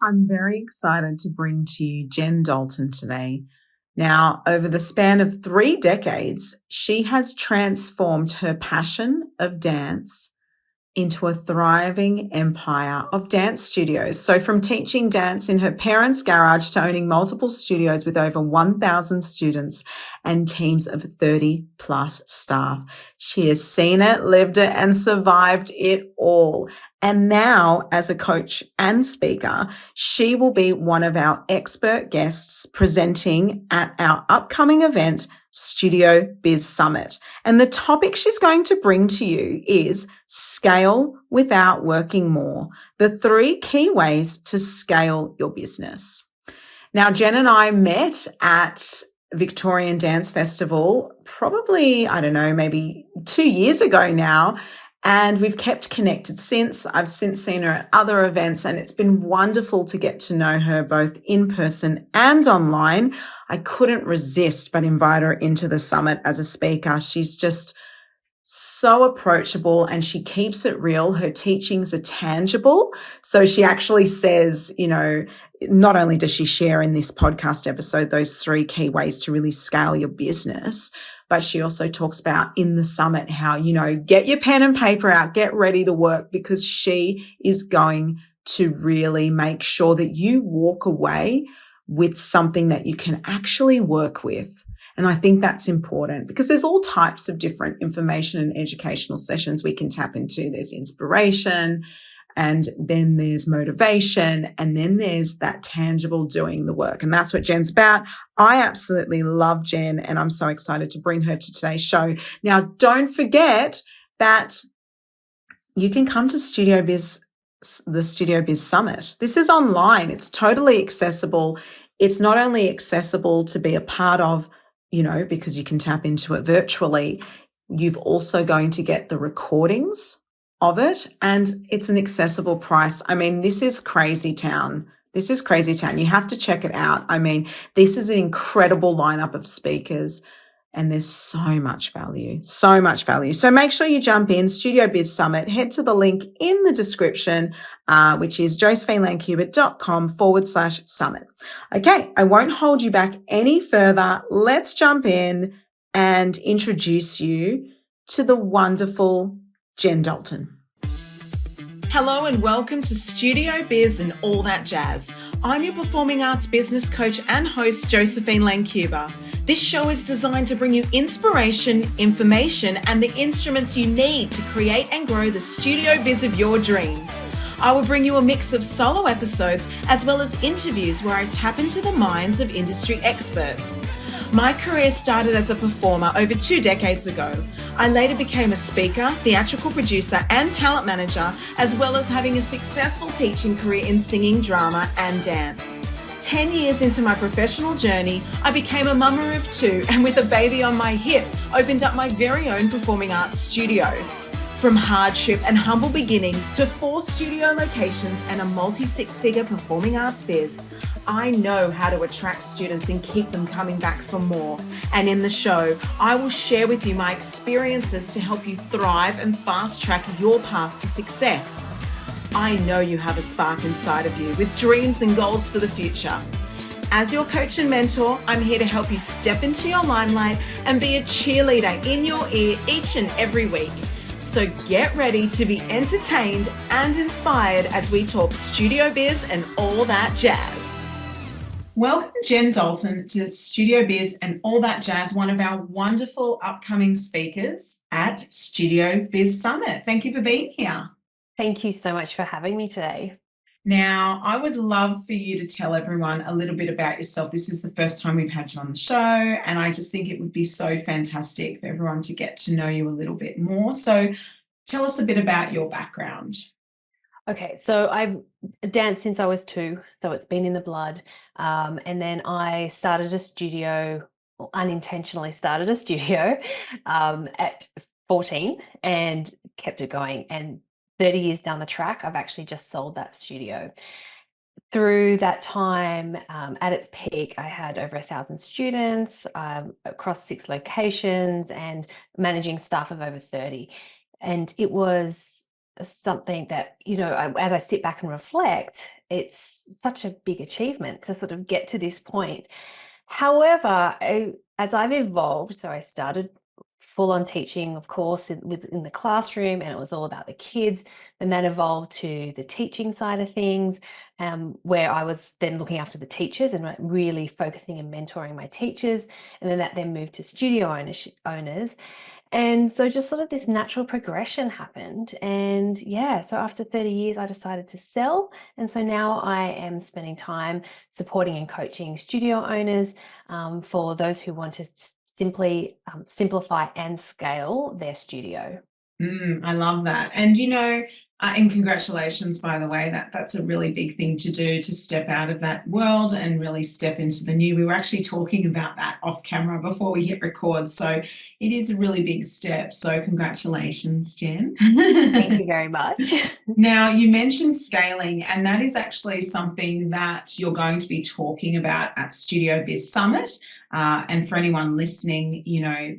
I'm very excited to bring to you Jen Dalton today. Now, over the span of 3 decades, she has transformed her passion of dance into a thriving empire of dance studios. So, from teaching dance in her parents' garage to owning multiple studios with over 1,000 students and teams of 30 plus staff, she has seen it, lived it, and survived it all. And now, as a coach and speaker, she will be one of our expert guests presenting at our upcoming event, Studio Biz Summit. And the topic she's going to bring to you is scale without working more, the 3 key ways to scale your business. Now, Jen and I met at Victorian Dance Festival probably, I don't know, maybe 2 years ago now. And we've kept connected since. I've since seen her at other events, and it's been wonderful to get to know her both in person and online. I couldn't resist but invite her into the summit as a speaker. She's just so approachable and she keeps it real. Her teachings are tangible. So she actually says, not only does she share in this podcast episode those 3 key ways to really scale your business, but she also talks about in the summit how, get your pen and paper out, get ready to work, because she is going to really make sure that you walk away with something that you can actually work with. And I think that's important because there's all types of different information and educational sessions we can tap into. There's inspiration, and then there's motivation, and then there's that tangible doing the work. And that's what Jen's about. I absolutely love Jen, and I'm so excited to bring her to today's show. Now, don't forget that you can come to the Studio Biz Summit. This is online. It's totally accessible. It's not only accessible to be a part of, because you can tap into it virtually, you've also going to get the recordings of it, and it's an accessible price. I mean, this is crazy town. This is crazy town. You have to check it out. I mean, this is an incredible lineup of speakers, and there's so much value, so much value. So make sure you jump in, Studio Biz Summit, head to the link in the description, which is josephinelancuba.com/summit. Okay, I won't hold you back any further. Let's jump in and introduce you to the wonderful Jen Dalton. Hello and welcome to Studio Biz and All That Jazz. I'm your performing arts business coach and host, Josephine Lancuba. This show is designed to bring you inspiration, information, and the instruments you need to create and grow the studio biz of your dreams. I will bring you a mix of solo episodes as well as interviews where I tap into the minds of industry experts. My career started as a performer over 2 decades ago. I later became a speaker, theatrical producer, and talent manager, as well as having a successful teaching career in singing, drama, and dance. 10 years into my professional journey, I became a mama of 2, and with a baby on my hip, opened up my very own performing arts studio. From hardship and humble beginnings to 4 studio locations and a multi-6-figure performing arts biz, I know how to attract students and keep them coming back for more. And in the show, I will share with you my experiences to help you thrive and fast-track your path to success. I know you have a spark inside of you with dreams and goals for the future. As your coach and mentor, I'm here to help you step into your limelight and be a cheerleader in your ear each and every week. So get ready to be entertained and inspired as we talk studio biz and all that jazz. Welcome, Jen Dalton, to Studio Biz and All That Jazz, one of our wonderful upcoming speakers at Studio Biz Summit. Thank you for being here. Thank you so much for having me today. Now, I would love for you to tell everyone a little bit about yourself. This is the first time we've had you on the show, and I just think it would be so fantastic for everyone to get to know you a little bit more. So tell us a bit about your background. Okay, so I've danced since I was 2, so it's been in the blood. And then I started a studio, or unintentionally started a studio at 14 and kept it going. And 30 years down the track, I've actually just sold that studio. Through that time, at its peak, I had over 1,000 students across 6 locations and managing staff of over 30. And it was something that, as I sit back and reflect, it's such a big achievement to sort of get to this point. However, as I've evolved, so I started full on teaching, of course, within the classroom, and it was all about the kids. Then that evolved to the teaching side of things, where I was then looking after the teachers and really focusing and mentoring my teachers. And then that then moved to studio owners. And so just sort of this natural progression happened. And yeah, so after 30 years, I decided to sell. And so now I am spending time supporting and coaching studio owners, for those who want to simply simplify and scale their studio. I love that. And and congratulations, by the way, that's a really big thing to do, to step out of that world and really step into the new. We were actually talking about that off camera before we hit record. So it is a really big step. So congratulations, Jen. Thank you very much. Now, you mentioned scaling, and that is actually something that you're going to be talking about at Studio Biz Summit. And for anyone listening,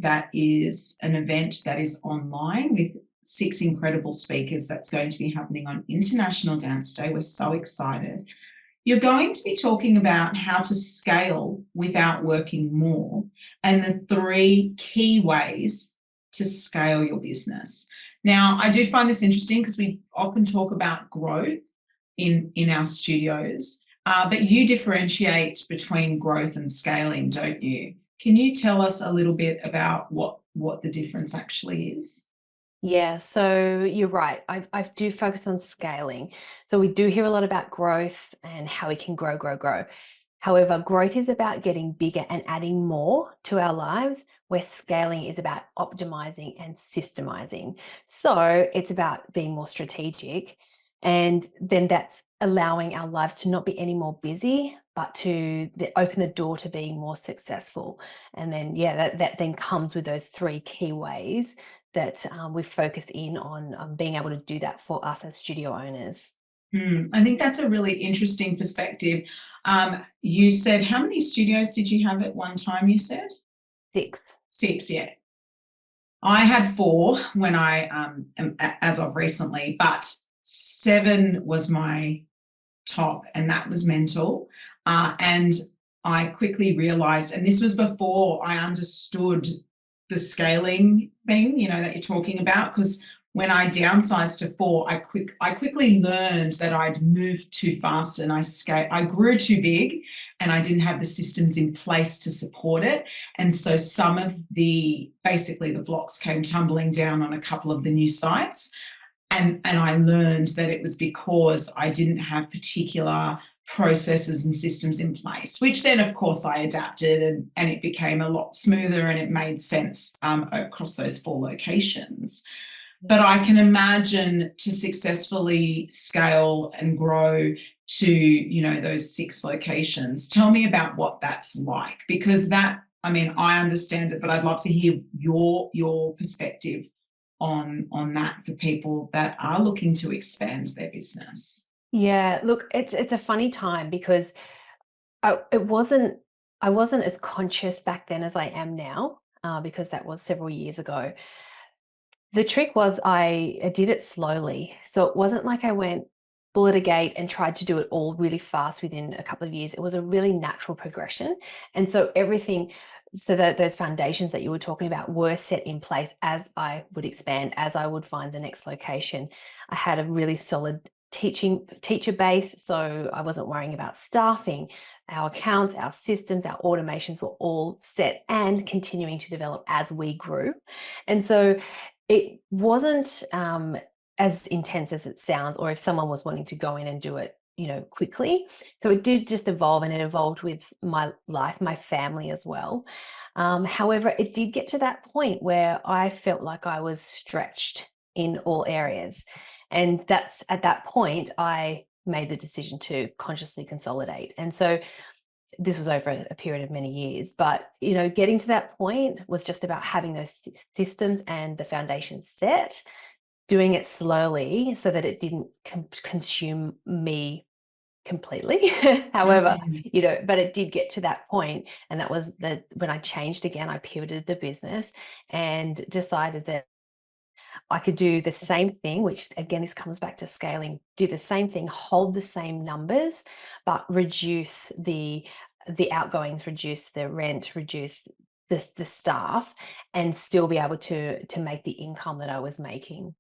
that is an event that is online with 6 incredible speakers that's going to be happening on International Dance Day. We're so excited. You're going to be talking about how to scale without working more, and the 3 key ways to scale your business. Now, I do find this interesting because we often talk about growth in our studios, but you differentiate between growth and scaling, don't you? Can you tell us a little bit about what the difference actually is? Yeah, so you're right. I do focus on scaling. So we do hear a lot about growth and how we can grow, grow, grow. However, growth is about getting bigger and adding more to our lives, where scaling is about optimizing and systemizing. So it's about being more strategic. And then that's allowing our lives to not be any more busy, but to open the door to being more successful. And then, yeah, that then comes with those 3 key ways that we focus in on being able to do that for us as studio owners. I think that's a really interesting perspective. You said, how many studios did you have at one time, you said? 6. 6, yeah. I had 4 when as of recently, but 7 was my top, and that was mental. And I quickly realized, and this was before I understood the scaling thing, that you're talking about, because when I downsized to 4, I quickly learned that I'd moved too fast and I grew too big, and I didn't have the systems in place to support it. And so some of basically the blocks came tumbling down on a couple of the new sites. And I learned that it was because I didn't have particular processes and systems in place, which then, of course, I adapted, and it became a lot smoother, and it made sense across those 4 locations. But I can imagine, to successfully scale and grow to, those 6 locations. Tell me about what that's like, because I understand it, but I'd love to hear your perspective on that for people that are looking to expand their business. Yeah, look, it's a funny time because I wasn't as conscious back then as I am now, because that was several years ago. The trick was I did it slowly. So it wasn't like I went full at a gate and tried to do it all really fast within a couple of years. It was a really natural progression. And so so that those foundations that you were talking about were set in place as I would expand, as I would find the next location. I had a really solid teacher base, so I wasn't worrying about staffing. Our accounts, our systems, our automations were all set and continuing to develop as we grew. And so it wasn't as intense as it sounds, or if someone was wanting to go in and do it, quickly. So it did just evolve, and it evolved with my life, my family as well. However, it did get to that point where I felt like I was stretched in all areas. And that's at that point, I made the decision to consciously consolidate. And so this was over a period of many years, but getting to that point was just about having those systems and the foundation set, doing it slowly so that it didn't consume me completely. However, but it did get to that point, and that was when I changed again. I pivoted the business and decided that I could do the same thing, which again, this comes back to scaling, do the same thing, hold the same numbers, but reduce the outgoings, reduce the rent, reduce the staff, and still be able to make the income that I was making.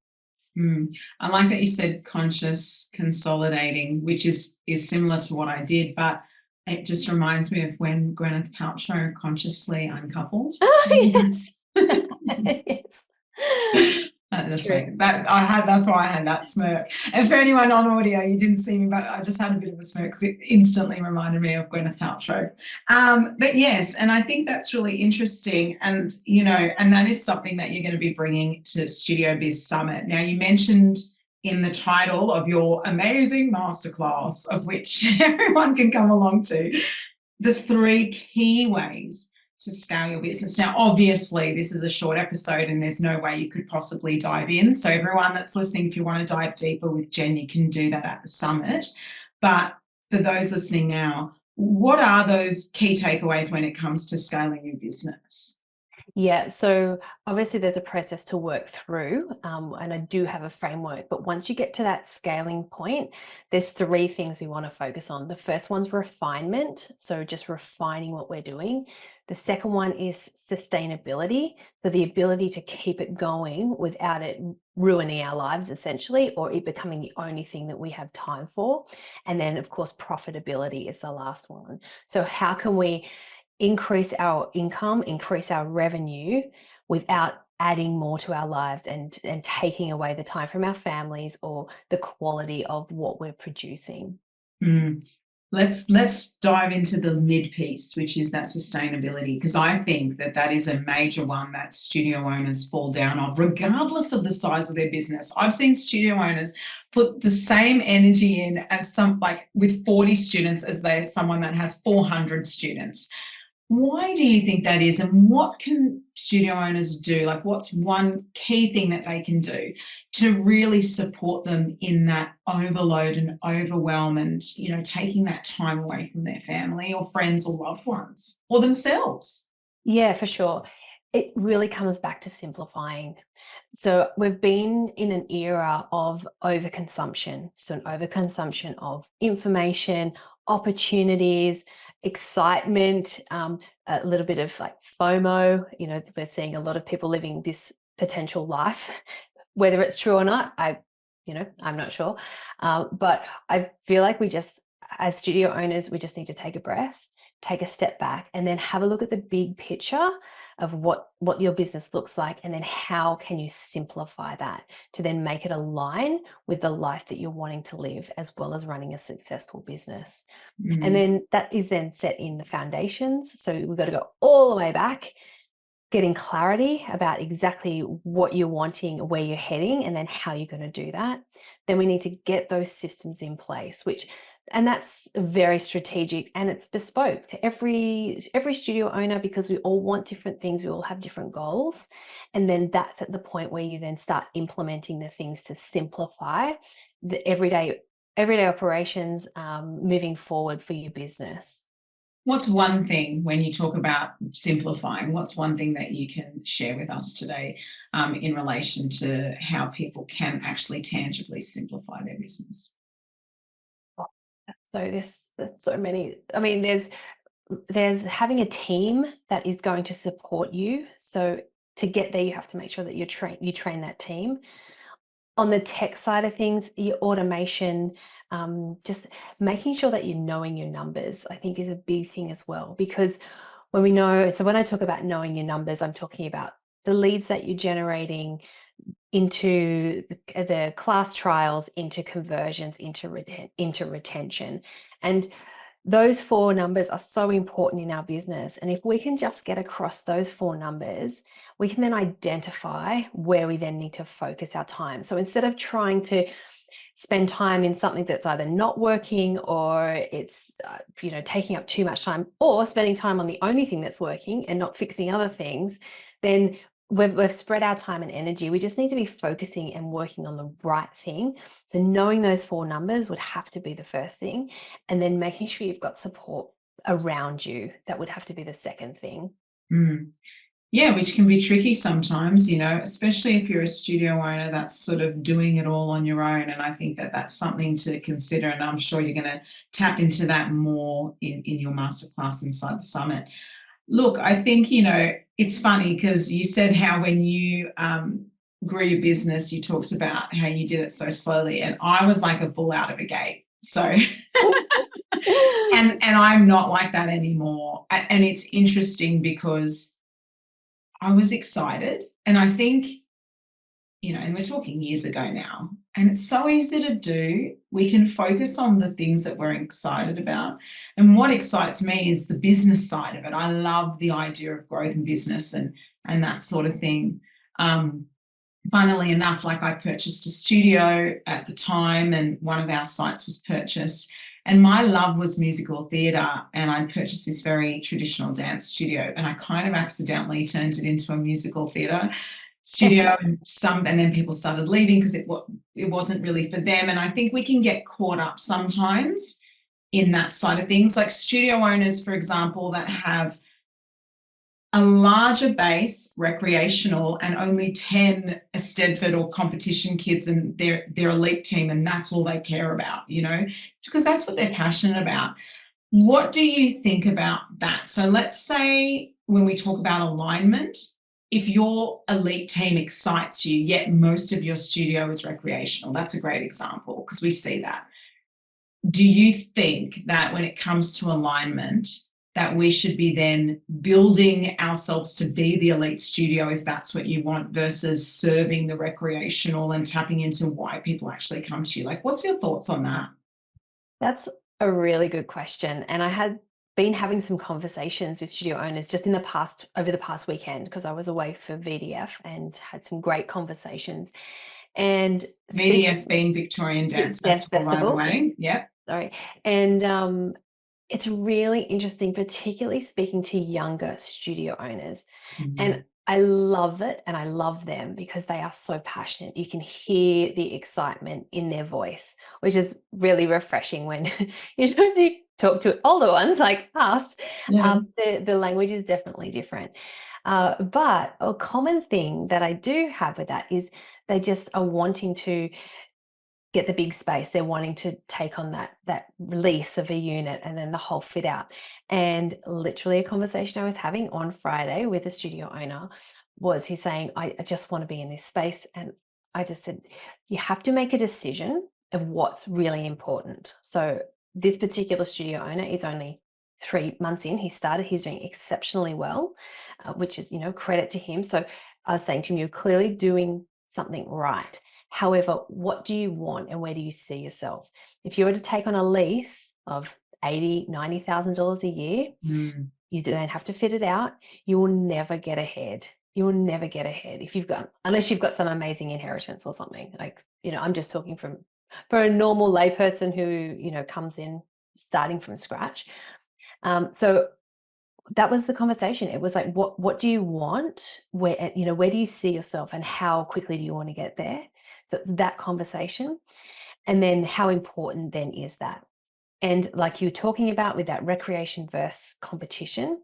I like that you said conscious consolidating, which is similar to what I did, but it just reminds me of when Gwyneth Paltrow consciously uncoupled. Yes. Yes. True. That's why I had that smirk. And for anyone on audio, you didn't see me, but I just had a bit of a smirk because it instantly reminded me of Gwyneth Paltrow. But yes, and I think that's really interesting. And, and that is something that you're going to be bringing to Studio Biz Summit. Now, you mentioned in the title of your amazing masterclass, of which everyone can come along to, the 3 key ways to scale your business. Now, obviously, this is a short episode and there's no way you could possibly dive in. So everyone that's listening, if you want to dive deeper with Jen, you can do that at the summit. But for those listening now, what are those key takeaways when it comes to scaling your business? Yeah, so obviously there's a process to work through, and I do have a framework, but once you get to that scaling point, there's 3 things we want to focus on. The first one's refinement, so just refining what we're doing. The second one is sustainability, so the ability to keep it going without it ruining our lives essentially, or it becoming the only thing that we have time for. And then of course, profitability is the last one. So how can we increase our income, increase our revenue without adding more to our lives and taking away the time from our families or the quality of what we're producing? Let's dive into the mid piece, which is that sustainability, because I think that is a major one that studio owners fall down of, regardless of the size of their business. I've seen studio owners put the same energy in as with 40 students as someone that has 400 students. Why do you think that is? And what can studio owners do? Like, what's one key thing that they can do to really support them in that overload and overwhelm and, taking that time away from their family or friends or loved ones or themselves? Yeah, for sure. It really comes back to simplifying. So we've been in an era of overconsumption. So an overconsumption of information, opportunities, excitement, a little bit of like FOMO. We're seeing a lot of people living this potential life. Whether it's true or not, I'm not sure. But I feel like as studio owners, we just need to take a breath, take a step back, and then have a look at the big picture of what your business looks like, and then how can you simplify that to then make it align with the life that you're wanting to live, as well as running a successful business. And then that is then set in the foundations. So we've got to go all the way back, getting clarity about exactly what you're wanting, where you're heading, and then how you're going to do that. Then we need to get those systems in place, and that's very strategic, and it's bespoke to every studio owner, because we all want different things, we all have different goals. And then that's at the point where you then start implementing the things to simplify the everyday operations, moving forward for your business. What's one thing, when you talk about simplifying, what's one thing that you can share with us today in relation to how people can actually tangibly simplify their business? So there's so many. I mean, there's having a team that is going to support you. So to get there, you have to make sure that you train that team. On the tech side of things, your automation, just making sure that you're knowing your numbers, I think, is a big thing as well. Because when I talk about knowing your numbers, I'm talking about the leads that you're generating into the class trials, into conversions, into retention. And those 4 numbers are so important in our business. And if we can just get across those 4 numbers, we can then identify where we then need to focus our time. So instead of trying to spend time in something that's either not working, or it's taking up too much time, or spending time on the only thing that's working and not fixing other things, then we've spread our time and energy. We just need to be focusing and working on the right thing. So knowing those 4 numbers would have to be the first thing, and then making sure you've got support around you, that would have to be the second thing. Yeah, which can be tricky sometimes, especially if you're a studio owner that's sort of doing it all on your own. And I think that that's something to consider. And I'm sure you're going to tap into that more in your masterclass inside the summit. Look, I think, it's funny because you said how when you grew your business, you talked about how you did it so slowly. And I was like a bull out of a gate. So, and I'm not like that anymore. And it's interesting because I was excited. And I think, and we're talking years ago now, and it's so easy to do. We can focus on the things that we're excited about. And what excites me is the business side of it. I love the idea of growth in business and that sort of thing. Funnily enough, like I purchased a studio at the time, and one of our sites was purchased. And my love was musical theatre, and I purchased this very traditional dance studio, and I kind of accidentally turned it into a musical theatre studio, and then people started leaving because it wasn't really for them. And I think we can get caught up sometimes in that side of things, like studio owners, for example, that have a larger base recreational and only 10 Stedford or competition kids and their elite team, and that's all they care about, because that's what they're passionate about. What do you think about that? So let's say when we talk about alignment, if your elite team excites you, yet most of your studio is recreational, that's a great example because we see that. Do you think that when it comes to alignment, that we should be then building ourselves to be the elite studio if that's what you want, versus serving the recreational and tapping into why people actually come to you? Like, what's your thoughts on that? That's a really good question. And I had been having some conversations with studio owners just over the past weekend, because I was away for VDF and had some great conversations. And VDF being Victorian Dance Festival, by the way. Yep. Sorry. And it's really interesting, particularly speaking to younger studio owners. And I love it, and I love them because they are so passionate. You can hear the excitement in their voice, which is really refreshing when you talk to older ones like us. Yeah. The language is definitely different. But a common thing that I do have with that is they just are wanting to get the big space. They're wanting to take on that release of a unit and then the whole fit out. And literally a conversation I was having on Friday with a studio owner was he's saying, I just want to be in this space. And I just said, you have to make a decision of what's really important. So this particular studio owner is only 3 months in. He's doing exceptionally well, which is, credit to him. So I was saying to him, you're clearly doing something right. However, what do you want and where do you see yourself? If you were to take on a lease of $80,000-$90,000 a year, you don't have to fit it out. You will never get ahead. You will never get ahead unless you've got some amazing inheritance or something. Like, I'm just talking for a normal layperson who, comes in starting from scratch. So that was the conversation. It was like, what do you want? Where do you see yourself, and how quickly do you want to get there? So that conversation, and then how important then is that? And like you were talking about with that recreation versus competition,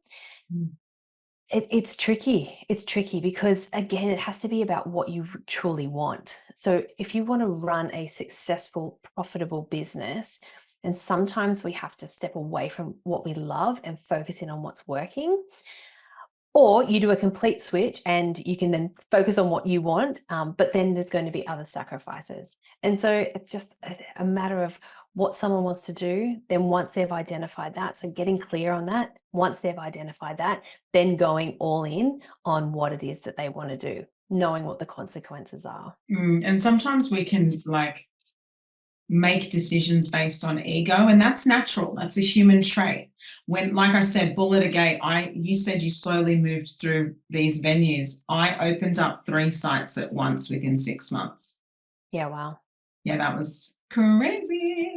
it's tricky. It's tricky because, again, it has to be about what you truly want. So if you want to run a successful, profitable business, and sometimes we have to step away from what we love and focus in on what's working. Or you do a complete switch and you can then focus on what you want, but then there's going to be other sacrifices. And so it's just a matter of what someone wants to do. Then once they've identified that, so getting clear on that, once they've identified that, then going all in on what it is that they want to do, knowing what the consequences are. And sometimes we can make decisions based on ego, and that's natural. That's a human trait. When, like I said, bull at a gate, you said you slowly moved through these venues. I opened up 3 sites at once within 6 months. Yeah, wow. Yeah, that was crazy.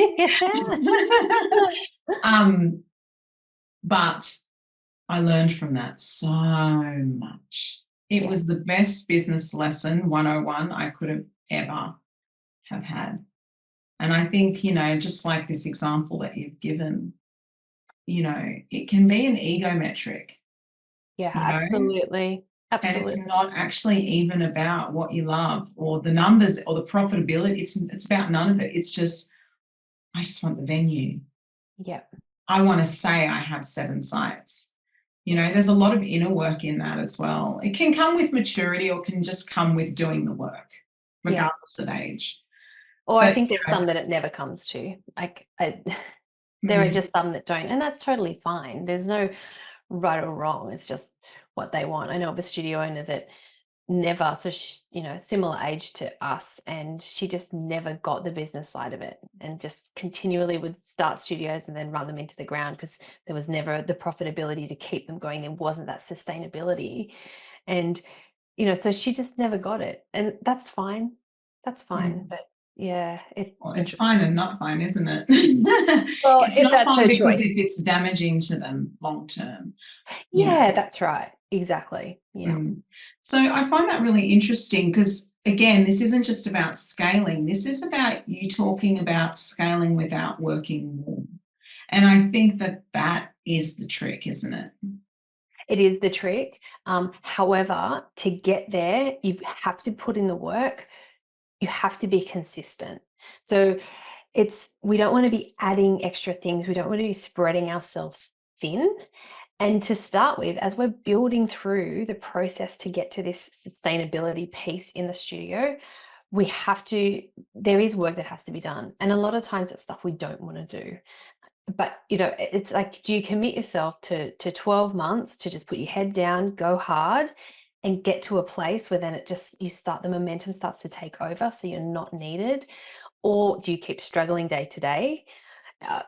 But I learned from that so much. It was the best business lesson 101 I could have ever have had. And I think, just like this example that you've given, it can be an ego metric. Yeah, absolutely. And Absolutely. it's not actually even about what you love or the numbers or the profitability. It's about none of it. It's just, I just want the venue. Yeah. I want to say I have 7 sites. You know, there's a lot of inner work in that as well. It can come with maturity or can just come with doing the work, Yeah. regardless of age. Or I But think there's some that it never comes to. Like there are mm, just some that don't, and that's totally fine. There's no right or wrong. It's just what they want. I know of a studio owner that never, so she, similar age to us, and she just never got the business side of it, and just continually would start studios and then run them into the ground because there was never the profitability to keep them going. There wasn't that sustainability, and so she just never got it, and that's fine. That's fine, mm. but yeah, Well, it's fine and not fine, isn't it? well, It's if not that's fine her because choice. if it's damaging to them long term, you know. Yeah, that's right. Exactly. Yeah. Mm. So I find that really interesting because, again, this isn't just about scaling. This is about you talking about scaling without working more. And I think that that is the trick, isn't it? It is the trick. However, to get there, you have to put in the work. You have to be consistent. So we don't want to be adding extra things. We don't want to be spreading ourselves thin. And to start with, as we're building through the process to get to this sustainability piece in the studio, there is work that has to be done. And a lot of times it's stuff we don't want to do. But it's like, do you commit yourself to 12 months to just put your head down, go hard, and get to a place where then the momentum starts to take over, so you're not needed? Or do you keep struggling day to day?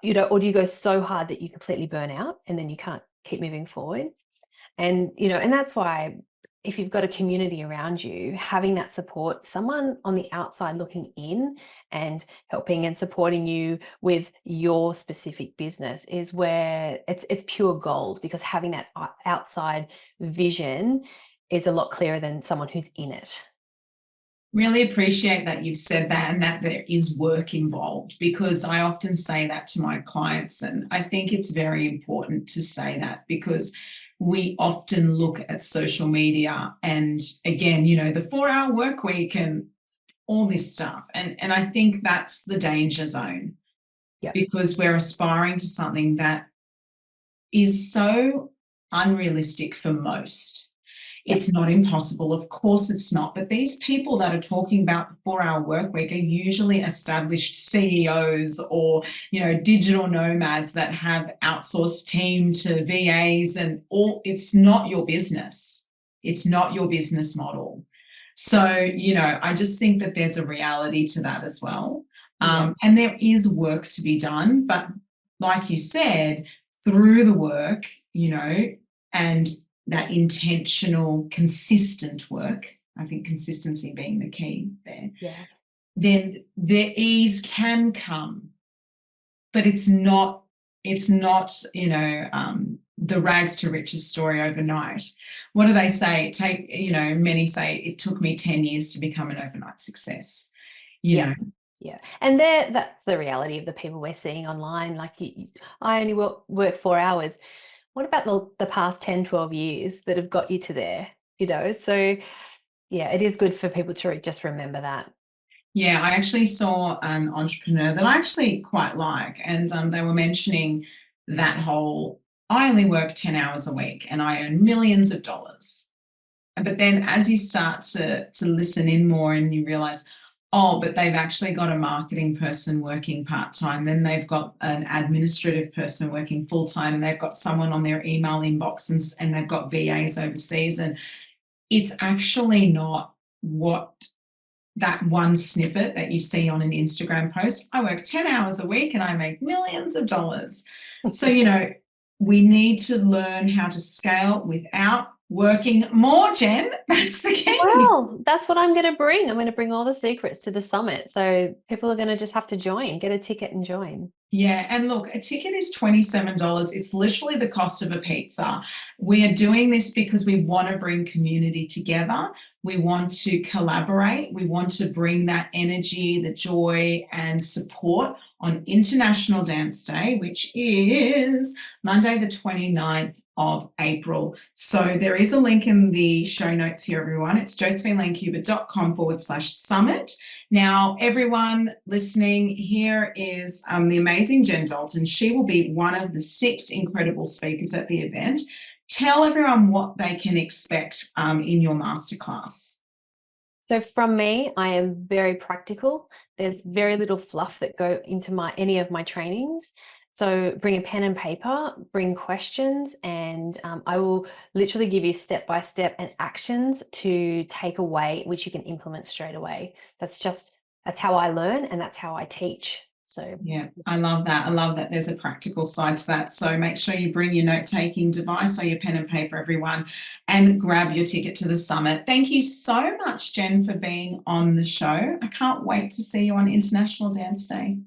Or do you go so hard that you completely burn out and then you can't keep moving forward? And that's why, if you've got a community around you, having that support, someone on the outside looking in and helping and supporting you with your specific business, is where it's pure gold, because having that outside vision is a lot clearer than someone who's in it. Really appreciate that you've said that and that there is work involved, because I often say that to my clients. And I think it's very important to say that because we often look at social media and, again, the 4-hour work week and all this stuff. And I think that's the danger zone, Yep. because we're aspiring to something that is so unrealistic for most. It's not impossible, of course it's not, but these people that are talking about the 4-hour work week are usually established CEOs or, digital nomads that have outsourced team to VAs and all. It's not your business. It's not your business model. So, I just think that there's a reality to that as well. And there is work to be done, but like you said, through the work, and that intentional, consistent work, I think consistency being the key there, Yeah. then the ease can come, but it's not, the rags to riches story overnight. What do they say? Many say it took me 10 years to become an overnight success. Yeah. Yeah. And that's the reality of the people we're seeing online. Like, I only work 4 hours. What about the past 10, 12 years that have got you to there? So yeah, it is good for people to just remember that. Yeah, I actually saw an entrepreneur that I actually quite like, and they were mentioning that whole, I only work 10 hours a week and I earn millions of dollars. But then as you start to listen in more and you realize, oh, but they've actually got a marketing person working part-time, then they've got an administrative person working full-time, and they've got someone on their email inbox, and they've got VAs overseas. And it's actually not what that one snippet that you see on an Instagram post. I work 10 hours a week and I make millions of dollars. So, we need to learn how to scale without working more, Jen. That's the key. Well, that's what I'm going to bring. I'm going to bring all the secrets to the summit. So people are going to just have to join, get a ticket and join. Yeah, and look, a ticket is $27. It's literally the cost of a pizza. We are doing this because we want to bring community together. We want to collaborate. We want to bring that energy, the joy, and support on International Dance Day, which is Monday, the 29th of April. So there is a link in the show notes here, everyone. It's josephinelancuba.com/summit. Now, everyone listening, here is the amazing Jen Dalton. She will be one of the 6 incredible speakers at the event. Tell everyone what they can expect in your masterclass. So from me, I am very practical. There's very little fluff that go into any of my trainings. So bring a pen and paper, bring questions, and I will literally give you step-by-step and actions to take away, which you can implement straight away. That's how I learn, and that's how I teach. So yeah, I love that. I love that there's a practical side to that. So make sure you bring your note-taking device or your pen and paper, everyone, and grab your ticket to the summit. Thank you so much, Jen, for being on the show. I can't wait to see you on International Dance Day.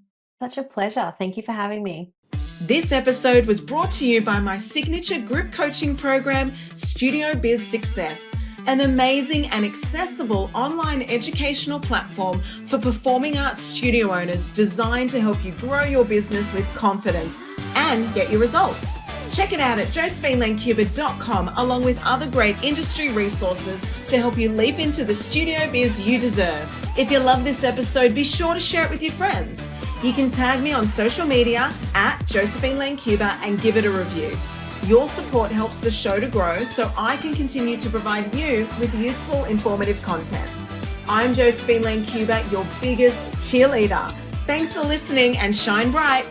Such a pleasure. Thank you for having me. This episode was brought to you by my signature group coaching program, Studio Biz Success, an amazing and accessible online educational platform for performing arts studio owners designed to help you grow your business with confidence and get your results. Check it out at josephinelancuba.com, along with other great industry resources to help you leap into the studio biz you deserve. If you love this episode, be sure to share it with your friends. You can tag me on social media at Josephine Lancuba and give it a review. Your support helps the show to grow so I can continue to provide you with useful, informative content. I'm Josephine Lancuba, your biggest cheerleader. Thanks for listening and shine bright.